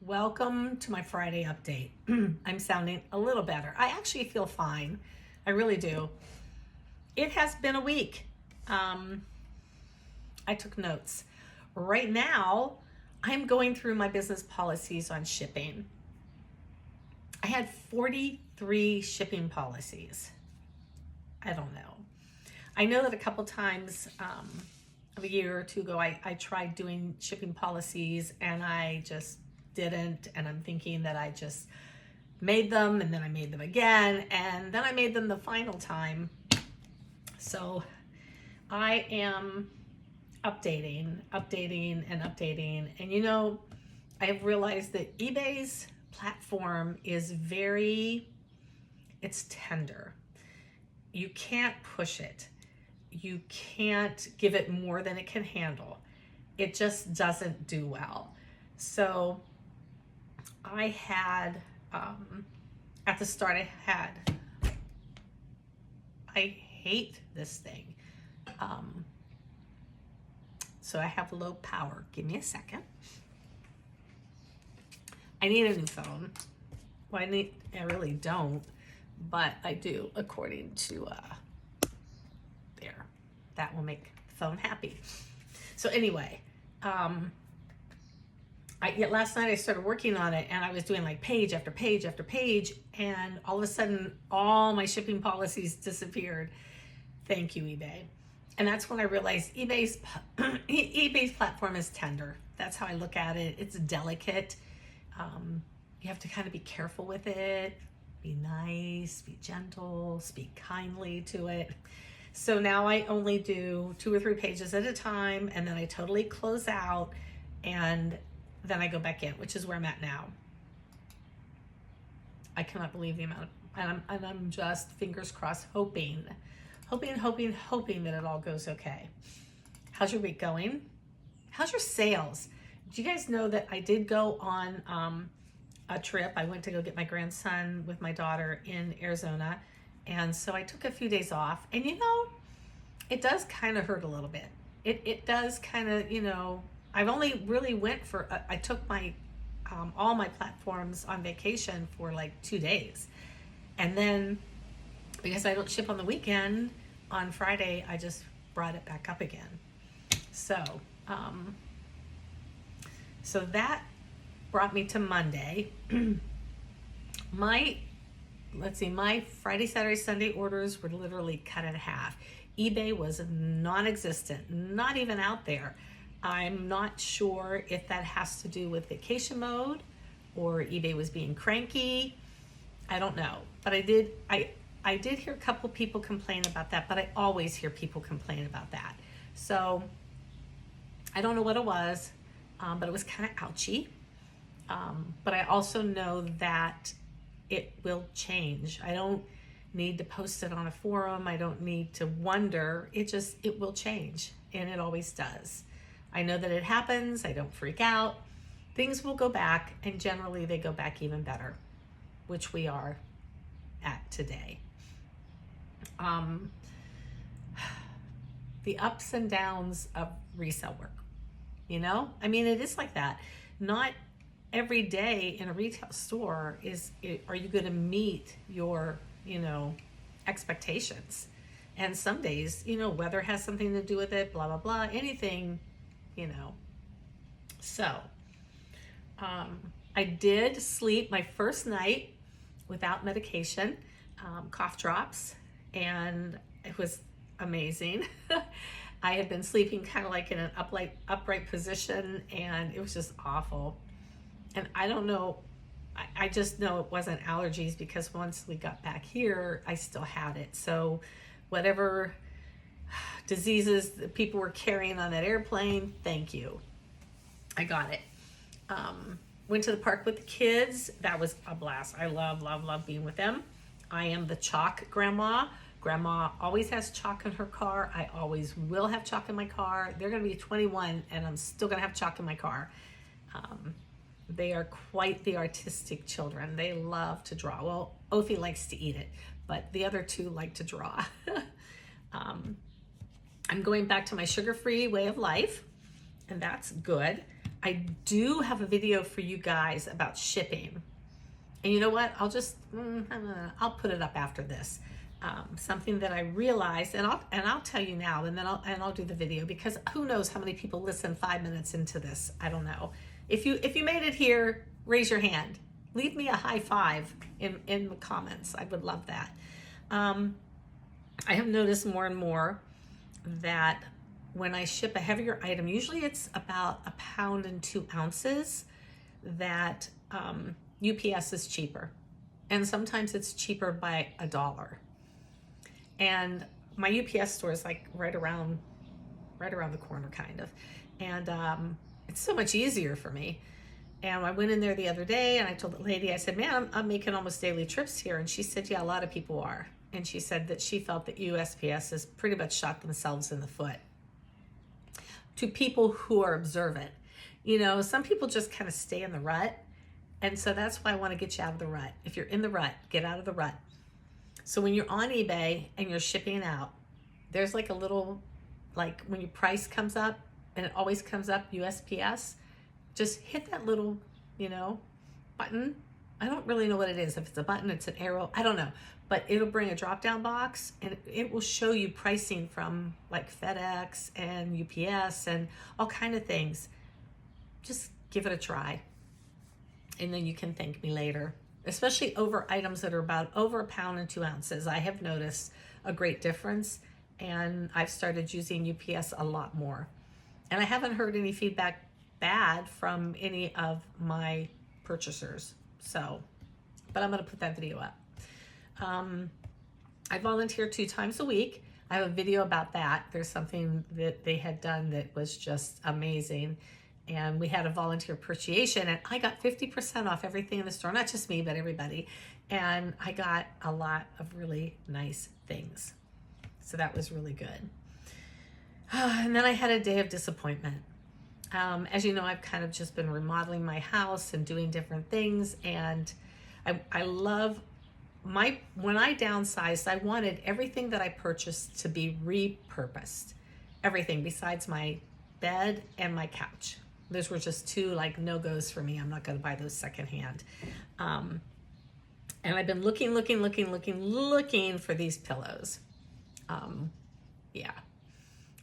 Welcome to my Friday update. I'm sounding a little better. I actually feel fine. I really do. It has been a week. I took notes. Right now, I'm going through my business policies on shipping. I had 43 shipping policies. I don't know. I know that a couple times a year or two ago, I tried doing shipping policies and I just didn't, and I'm thinking that I just made them and then I made them again and then I made them the final time. So I am updating, and I have realized that eBay's platform is it's tender. You can't push it. You can't give it more than it can handle. It just doesn't do well. So I had, at the start I hate this thing. So I have low power. Give me a second. I need a new phone. Well, I really don't, but I do according to, there. That will make the phone happy. So anyway, last night I started working on it and I was doing like page after page after page, and all of a sudden all my shipping policies disappeared. Thank you, eBay. And that's when I realized eBay's platform is tender. That's how I look at it. It's delicate. You have to kind of be careful with it, be nice, be gentle, speak kindly to it. So now I only do 2 or 3 pages at a time, and then I totally close out, and then I go back in, which is where I'm at now. I cannot believe the amount, and I'm just fingers crossed, hoping that it all goes okay. How's your week going? How's your sales? Do you guys know that I did go on a trip? I went to go get my grandson with my daughter in Arizona, and so I took a few days off, and it does kind of hurt a little bit. It does kind of, I've only really went for, I took my, all my platforms on vacation for like 2 days. And then because I don't ship on the weekend, on Friday, I just brought it back up again. So, so that brought me to Monday. My Friday, Saturday, Sunday orders were literally cut in half. eBay was non-existent, not even out there. I'm not sure if that has to do with vacation mode or eBay was being cranky. I don't know, but I did hear a couple people complain about that, but I always hear people complain about that. So I don't know what it was, but it was kind of ouchy. But I also know that it will change. I don't need to post it on a forum. I don't need to wonder. It will change, and it always does. I know that it happens. I don't freak out. Things will go back, and generally they go back even better, which we are at today. The ups and downs of resale work, it is like that. Not every day in a retail store are you going to meet your, expectations. And some days, weather has something to do with it, blah, blah, blah, anything, So, I did sleep my first night without medication, cough drops, and it was amazing. I had been sleeping kind of like in an upright position, and it was just awful. And I don't know, I just know it wasn't allergies, because once we got back here, I still had it. So whatever diseases that people were carrying on that airplane, thank you. I got it. Went to the park with the kids. That was a blast. I love being with them. I am the chalk grandma. Grandma always has chalk in her car. I always will have chalk in my car. They're going to be 21 and I'm still going to have chalk in my car. They are quite the artistic children. They love to draw. Well, Ophie likes to eat it, but the other two like to draw. I'm going back to my sugar-free way of life, and that's good. I do have a video for you guys about shipping. And you know what? I'll put it up after this. Something that I realized, and I'll tell you now, and then I'll do the video, because who knows how many people listen 5 minutes into this. I don't know. If you made it here, raise your hand. Leave me a high five in the comments. I would love that. I have noticed more and more that when I ship a heavier item, usually it's about 1 pound and 2 ounces, that UPS is cheaper. And sometimes it's cheaper by $1. And my UPS store is like right around the corner, kind of. And it's so much easier for me. And I went in there the other day and I told the lady, I said, man, I'm making almost daily trips here. And she said, yeah, a lot of people are. And she said that she felt that USPS has pretty much shot themselves in the foot. To people who are observant. You know, some people just kind of stay in the rut. And so that's why I want to get you out of the rut. If you're in the rut, get out of the rut. So when you're on eBay and you're shipping out, there's like a little, like when your price comes up, and it always comes up USPS, just hit that little, button. I don't really know what it is. If it's a button, it's an arrow, I don't know. But it'll bring a drop-down box and it will show you pricing from like FedEx and UPS and all kind of things. Just give it a try. And then you can thank me later. Especially over items that are about over 1 pound and 2 ounces. I have noticed a great difference, and I've started using UPS a lot more. And I haven't heard any feedback bad from any of my purchasers. So, but I'm going to put that video up. I volunteer 2 times a week. I have a video about that. There's something that they had done that was just amazing. And we had a volunteer appreciation, and I got 50% off everything in the store. Not just me, but everybody. And I got a lot of really nice things. So that was really good. And then I had a day of disappointment. As you know, I've kind of just been remodeling my house and doing different things. And I love when I downsized, I wanted everything that I purchased to be repurposed. Everything besides my bed and my couch. Those were just 2 like no-goes for me. I'm not going to buy those secondhand. And I've been looking for these pillows. Yeah.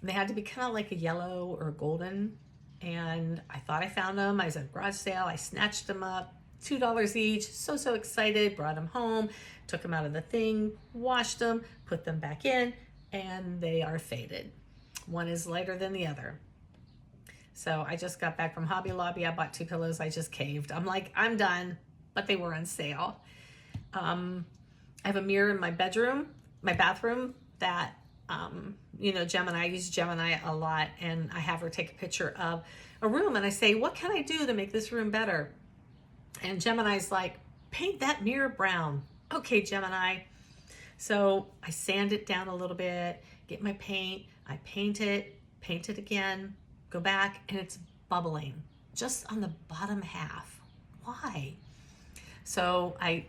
And they had to be kind of like a yellow or golden. And I thought I found them. I was at a garage sale. I snatched them up. $2 each. So excited. Brought them home. Took them out of the thing. Washed them. Put them back in. And they are faded. One is lighter than the other. So I just got back from Hobby Lobby. I bought 2 pillows. I just caved. I'm like, I'm done. But they were on sale. I have a mirror in my bathroom that, Gemini, I use Gemini a lot, and I have her take a picture of a room, and I say, what can I do to make this room better? And Gemini's like, paint that mirror brown. Okay, Gemini. So I sand it down a little bit, get my paint, I paint it again, go back, and it's bubbling just on the bottom half. Why? So I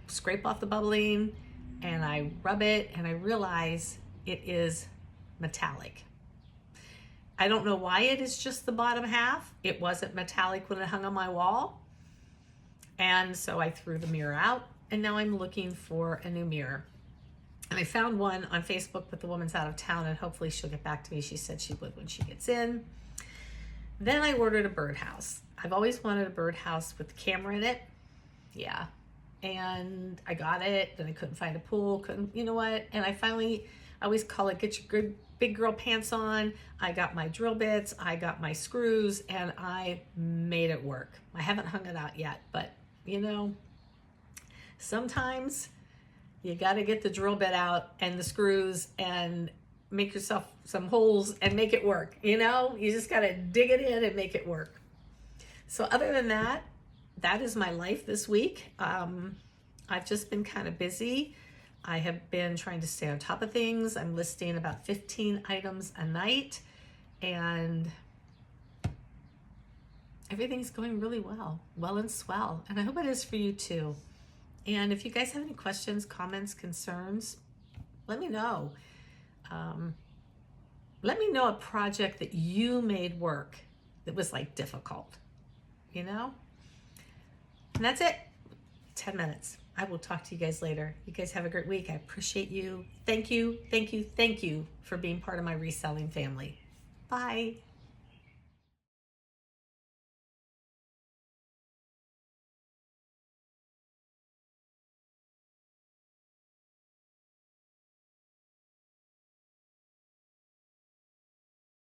scrape off the bubbling and I rub it, and I realize it is metallic. I don't know why it is just the bottom half. It wasn't metallic when it hung on my wall. And so I threw the mirror out, and now I'm looking for a new mirror. And I found one on Facebook, but the woman's out of town, and hopefully she'll get back to me. She said she would when she gets in. Then I ordered a birdhouse. I've always wanted a birdhouse with a camera in it. Yeah. And I got it, and I couldn't find a pool, you know what? And I always call it, get your good big girl pants on. I got my drill bits, I got my screws, and I made it work. I haven't hung it out yet, but sometimes you got to get the drill bit out and the screws and make yourself some holes and make it work. You just got to dig it in and make it work. So other than that, that is my life this week. I've just been kind of busy. I have been trying to stay on top of things. I'm listing about 15 items a night, and everything's going really well and swell. And I hope it is for you too. And if you guys have any questions, comments, concerns, let me know. Let me know a project that you made work that was like difficult. you know? And that's it. 10 minutes. I will talk to you guys later. You guys have a great week. I appreciate you. Thank you, thank you, thank you for being part of my reselling family. Bye.